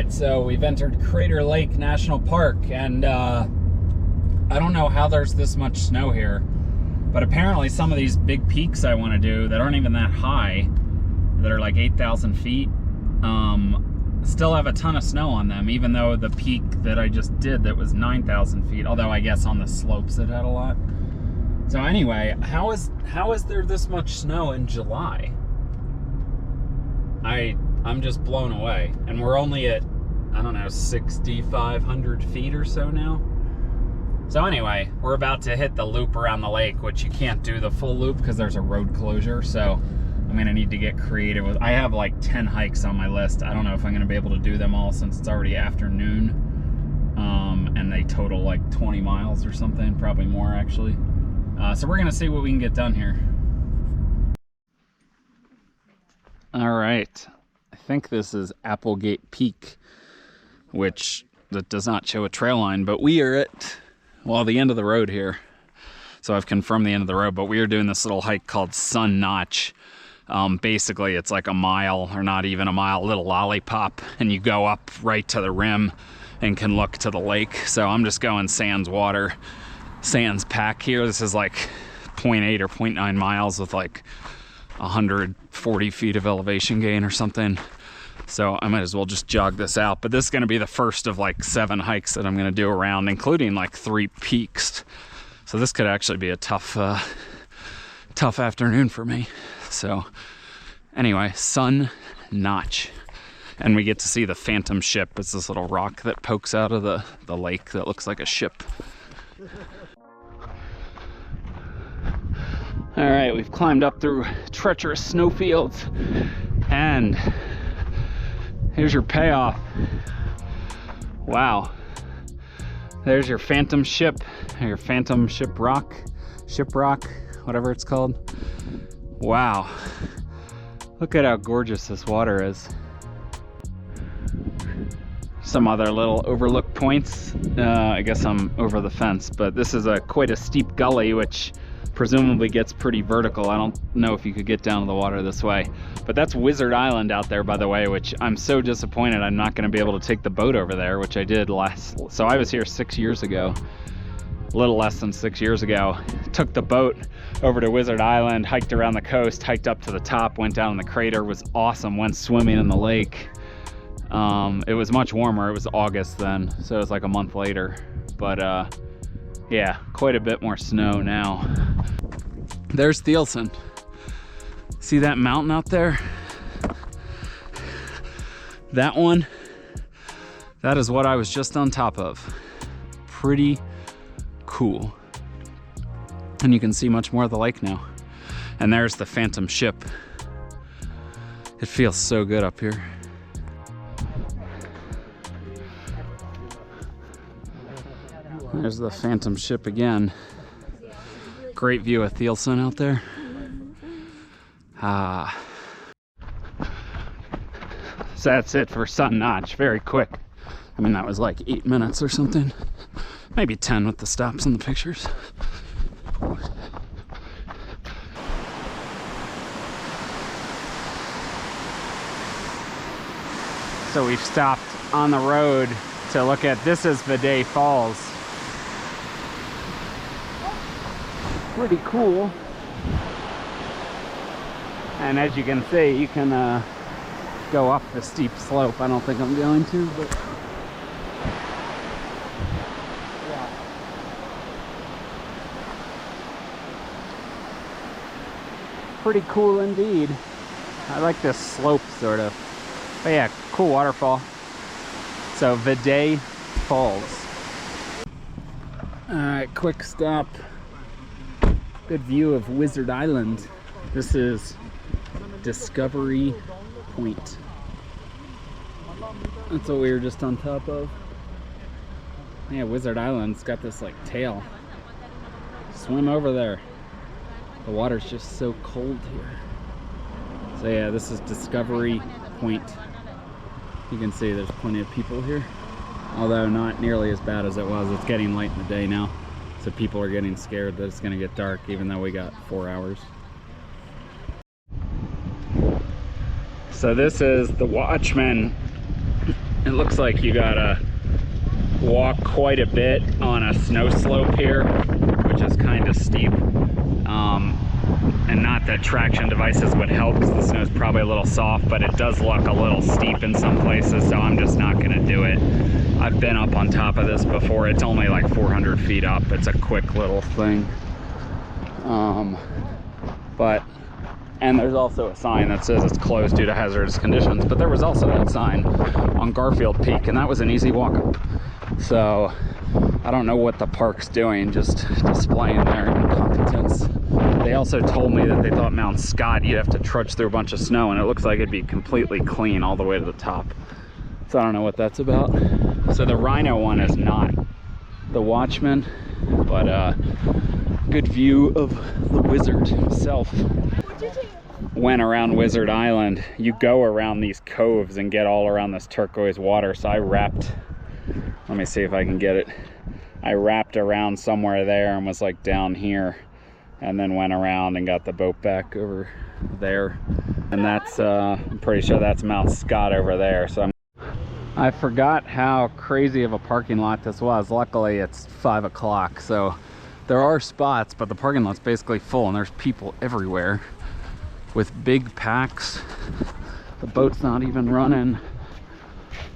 right, so we've entered Crater Lake National Park, and I don't know how there's this much snow here, but apparently some of these big peaks I want to do that aren't even that high, that are like 8,000 feet, still have a ton of snow on them, even though the peak that I just did that was 9,000 feet, although I guess on the slopes it had a lot. So anyway, how is there this much snow in July? I'm just blown away. And we're only at, I don't know, 6,500 feet or so now. So anyway, we're about to hit the loop around the lake, which you can't do the full loop because there's a road closure. So I'm gonna need to get creative with, I have like 10 hikes on my list. I don't know if I'm gonna be able to do them all since it's already afternoon. And they total like 20 miles or something, probably more actually. So we're gonna see what we can get done here. All right, I think this is Applegate Peak, which that does not show a trail line, but we are at, well, the end of the road here. So I've confirmed the end of the road, but we are doing this little hike called Sun Notch. Basically, it's like a mile, or not even a mile, little lollipop, and you go up right to the rim and can look to the lake. So I'm just going sans water, sans pack here. This is like 0.8 or 0.9 miles with like 140 feet of elevation gain or something. So I might as well just jog this out. But this is gonna be the first of like 7 hikes that I'm gonna do around, including like 3 peaks. So this could actually be a tough afternoon for me. So anyway, Sun Notch. And we get to see the Phantom Ship. It's this little rock that pokes out of the lake that looks like a ship. All right, we've climbed up through treacherous snowfields, and here's your payoff. Wow. There's your Phantom Ship, your Phantom Shiprock, whatever it's called. Wow. Look at how gorgeous this water is. Some other little overlook points. I guess I'm over the fence, but this is quite a steep gully, which presumably gets pretty vertical. I don't know if you could get down to the water this way, but that's Wizard Island out there, by the way, which I'm so disappointed I'm not going to be able to take the boat over there, which I did so I was here 6 years ago, a little less than 6 years ago. Took the boat over to Wizard Island, hiked around the coast, hiked up to the top, went down in the crater, was awesome, went swimming in the lake. It was much warmer, it was August then, so it was like a month later, but yeah, quite a bit more snow now. There's Thielsen. See that mountain out there? That one, that is what I was just on top of. Pretty cool. And you can see much more of the lake now. And there's the Phantom Ship. It feels so good up here. There's the Phantom Ship again. Great view of Thielsen out there. So that's it for Sun Notch. Very quick. I mean, that was like 8 minutes or something. Maybe 10 with the stops and the pictures. So we've stopped on the road to look at, this is Vidae Falls. Pretty cool. And as you can see, you can go up the steep slope. I don't think I'm going to, but yeah. Pretty cool indeed. I like this slope sort of. But yeah, cool waterfall. So Vidae Falls. All right, quick stop. Good view of Wizard Island. This is Discovery Point. That's what we were just on top of. Yeah, Wizard Island's got this like tail. Swim over there. The water's just so cold here. So yeah, this is Discovery Point. You can see there's plenty of people here. Although not nearly as bad as it was. It's getting late in the day now. So people are getting scared that it's gonna get dark, even though we got 4 hours. So this is the Watchman It looks like you gotta walk quite a bit on a snow slope here, which is kind of steep. And not that traction devices would help, because the snow is probably a little soft, but it does look a little steep in some places, so I'm just not gonna do it. I've been up on top of this before. It's only like 400 feet up. It's a quick little thing. And there's also a sign that says it's closed due to hazardous conditions, but there was also that sign on Garfield Peak, and that was an easy walk up. So I don't know what the park's doing, just displaying their incompetence. They also told me that they thought Mount Scott, you'd have to trudge through a bunch of snow, and it looks like it'd be completely clean all the way to the top. So I don't know what that's about. So the Rhino one is not the Watchman, but good view of the Wizard himself. Went around Wizard Island. You go around these coves and get all around this turquoise water. So I wrapped, let me see if I can get it. I wrapped around somewhere there and was like down here, and then went around and got the boat back over there. And that's, I'm pretty sure that's Mount Scott over there. So I forgot how crazy of a parking lot this was. Luckily it's 5 o'clock, so there are spots, but the parking lot's basically full and there's people everywhere with big packs. The boat's not even running.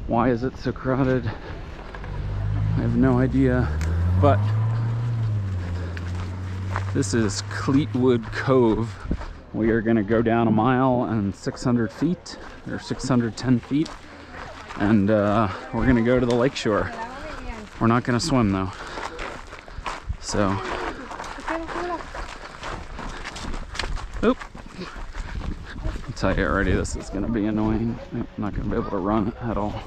Why is it so crowded? I have no idea. But this is Cleetwood Cove. We are gonna go down a mile and 600 feet, or 610 feet. And we're gonna go to the lakeshore. We're not gonna swim though. So, oop. I'll tell you already, this is gonna be annoying. I'm not gonna be able to run at all.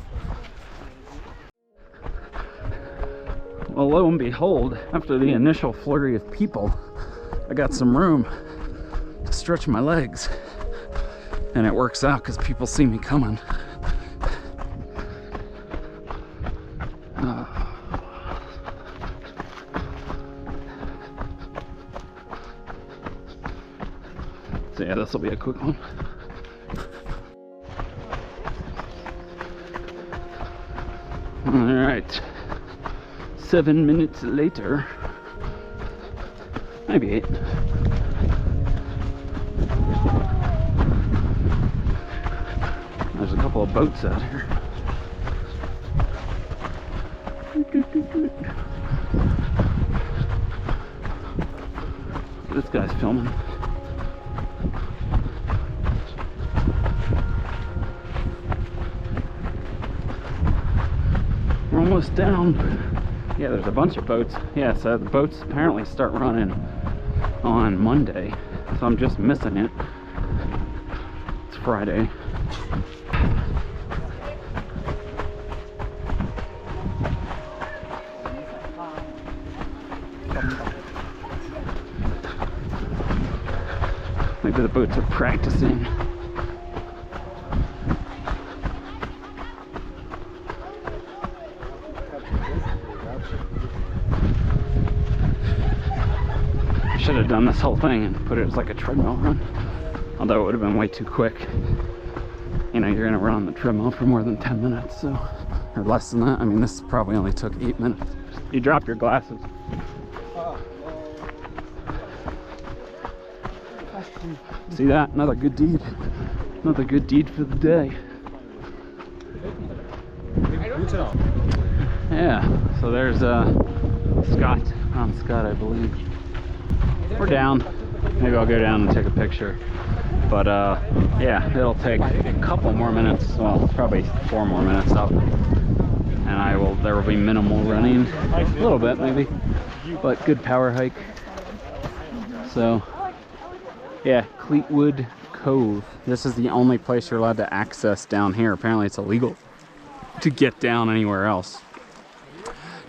Well, lo and behold, after the initial flurry of people, I got some room to stretch my legs. And it works out because people see me coming. So yeah, this will be a quick one. All right, 7 minutes later, maybe 8. There's a couple of boats out here. This guy's filming. We're almost down. Yeah, there's a bunch of boats. Yeah, so the boats apparently start running on Monday, so I'm just missing it. It's Friday. Maybe the boats are practicing. Should have done this whole thing and put it as like a treadmill run, although it would have been way too quick. You know, you're gonna run on the treadmill for more than 10 minutes, so, or less than that. I mean, this probably only took 8 minutes. You drop your glasses. See that? Another good deed. Another good deed for the day. Yeah, so there's Scott, Mount Scott, I believe. We're down. Maybe I'll go down and take a picture. But yeah, it'll take a couple more minutes. Well, probably 4 more minutes up. And there will be minimal running. A little bit maybe, but good power hike. So yeah, Cleetwood Cove. This is the only place you're allowed to access down here. Apparently it's illegal to get down anywhere else.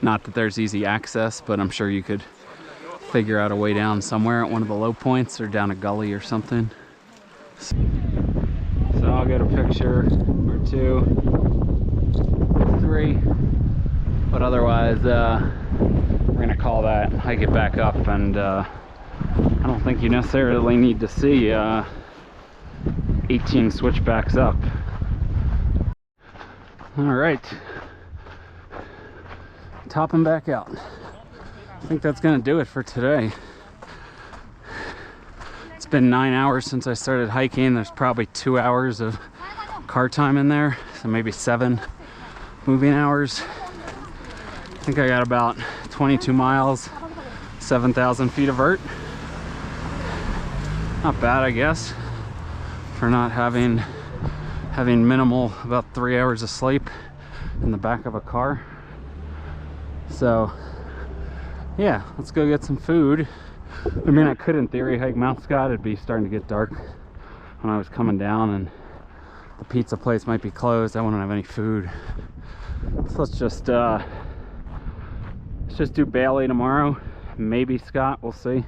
Not that there's easy access, but I'm sure you could figure out a way down somewhere at one of the low points or down a gully or something. So I'll get a picture or 2, 3, but otherwise we're gonna call that, hike it back up, and I don't think you necessarily need to see 18 switchbacks up. All right, topping back out. I think that's gonna do it for today. It's been 9 hours since I started hiking. There's probably 2 hours of car time in there, so maybe 7 moving hours. I think I got about 22 miles, 7,000 feet of vert. Not bad, I guess, for not having minimal, about 3 hours of sleep in the back of a car. So yeah, let's go get some food. I mean, I could in theory hike Mount Scott. It'd be starting to get dark when I was coming down, and the pizza place might be closed. I wouldn't have any food. So let's just do Bailey tomorrow, maybe Scott, we'll see.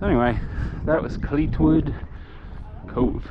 Anyway, that was Cleetwood Cove.